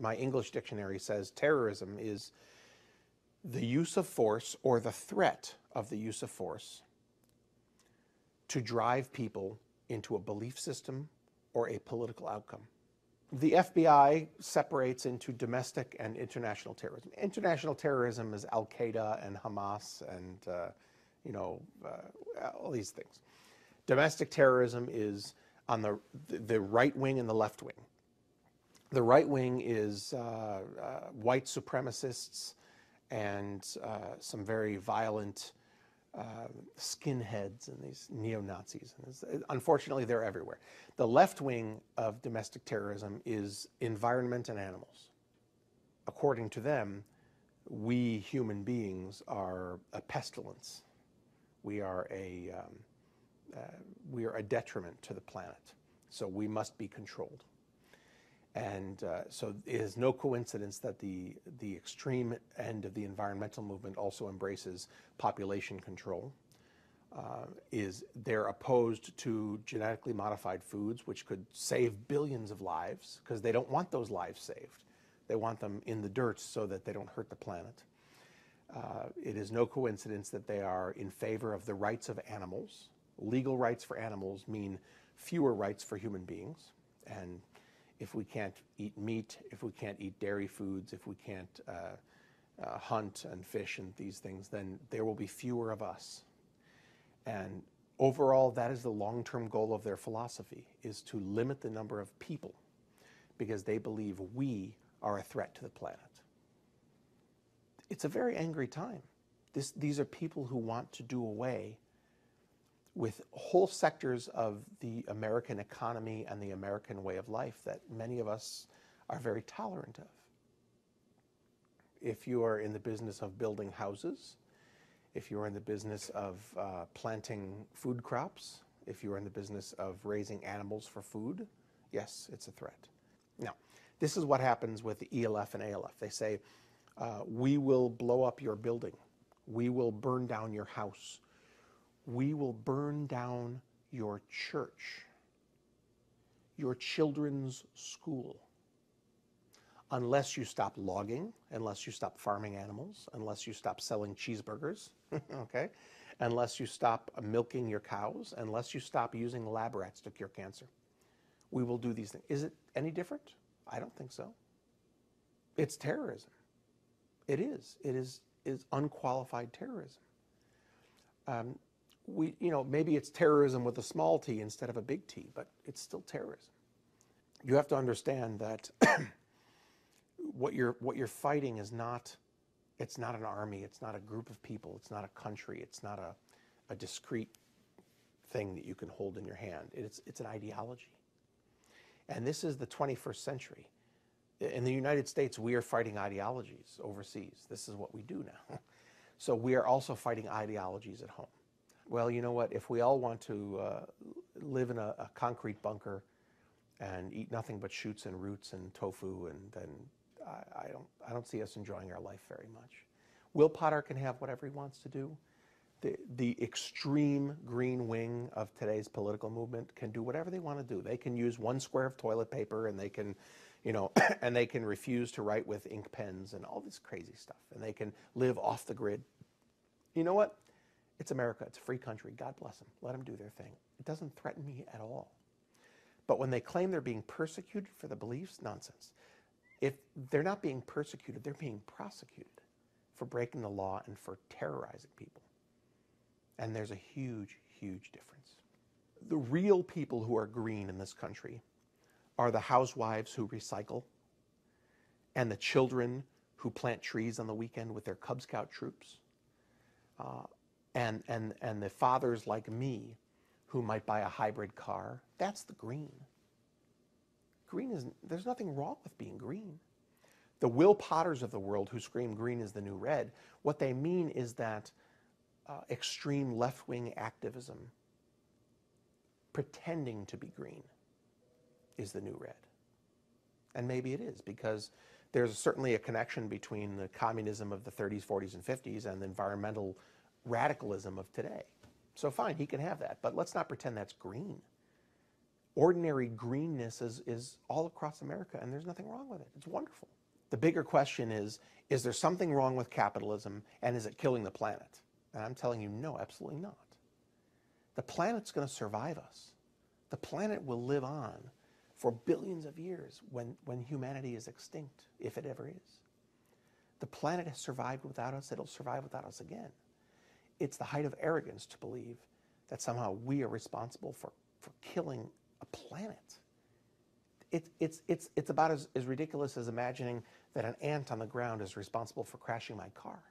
My English dictionary says terrorism is the use of force or the threat of the use of force to drive people into a belief system or a political outcome. The FBI separates into domestic and international terrorism. International terrorism is Al-Qaeda and Hamas and all these things. Domestic terrorism is on the right wing and the left wing. The right wing is white supremacists and some very violent skinheads and these neo-Nazis. Unfortunately, they're everywhere. The left wing of domestic terrorism is environment and animals. According to them, we human beings are a pestilence. We are a detriment to the planet, so we must be controlled. And so it is no coincidence that the extreme end of the environmental movement also embraces population control. They're opposed to genetically modified foods, which could save billions of lives, because they don't want those lives saved. They want them in the dirt so that they don't hurt the planet. It is no coincidence that they are in favor of the rights of animals. Legal rights for animals mean fewer rights for human beings. And if we can't eat meat, if we can't eat dairy foods, if we can't hunt and fish and these things, then there will be fewer of us. And overall, that is the long-term goal of their philosophy, is to limit the number of people, because they believe we are a threat to the planet. It's a very angry time. These are people who want to do away with whole sectors of the American economy and the American way of life that many of us are very tolerant of. If you are in the business of building houses, if you are in the business of planting food crops, if you are in the business of raising animals for food, yes, it's a threat. Now, this is what happens with the ELF and ALF. They say, we will blow up your building. We will burn down your house. We will burn down your church, your children's school, unless you stop logging, unless you stop farming animals, unless you stop selling cheeseburgers, okay? Unless you stop milking your cows, unless you stop using lab rats to cure cancer. We will do these things. Is it any different? I don't think so. It's terrorism. It is. It is unqualified terrorism. Maybe it's terrorism with a small t instead of a big T, but it's still terrorism. You have to understand that what you're fighting is not, it's not an army, it's not a group of people, it's not a country, it's not a discrete thing that you can hold in your hand. It's an ideology. And this is the 21st century. In the United States, we are fighting ideologies overseas. This is what we do now. So we are also fighting ideologies at home. Well, you know what? If we all want to live in a concrete bunker and eat nothing but shoots and roots and tofu, and then I don't see us enjoying our life very much. Will Potter can have whatever he wants to do. The extreme green wing of today's political movement can do whatever they want to do. They can use 1 square of toilet paper, and they can, and they can refuse to write with ink pens and all this crazy stuff, and they can live off the grid. You know what? It's America. It's a free country. God bless them. Let them do their thing. It doesn't threaten me at all. But when they claim they're being persecuted for the beliefs, nonsense. If they're not being persecuted, they're being prosecuted for breaking the law and for terrorizing people. And there's a huge, huge difference. The real people who are green in this country are the housewives who recycle and the children who plant trees on the weekend with their Cub Scout troops. And the fathers like me who might buy a hybrid car. That's the green. Green is, there's nothing wrong with being green. The Will Potters of the world who scream green is the new red, what they mean is that extreme left-wing activism pretending to be green is the new red. And maybe it is, because there's certainly a connection between the communism of the 30s, 40s, and 50s and the environmental radicalism of today. So fine, he can have that, but let's not pretend that's green ordinary greenness is all across America, and there's nothing wrong with it. It's wonderful. The bigger question is there something wrong with capitalism, and is it killing the planet? And I'm telling you, no, absolutely not. The planet's going to survive us. The planet will live on for billions of years when humanity is extinct, if it ever is. The planet has survived without us. It'll survive without us again. It's the height of arrogance to believe that somehow we are responsible for killing a planet. It's about as ridiculous as imagining that an ant on the ground is responsible for crashing my car.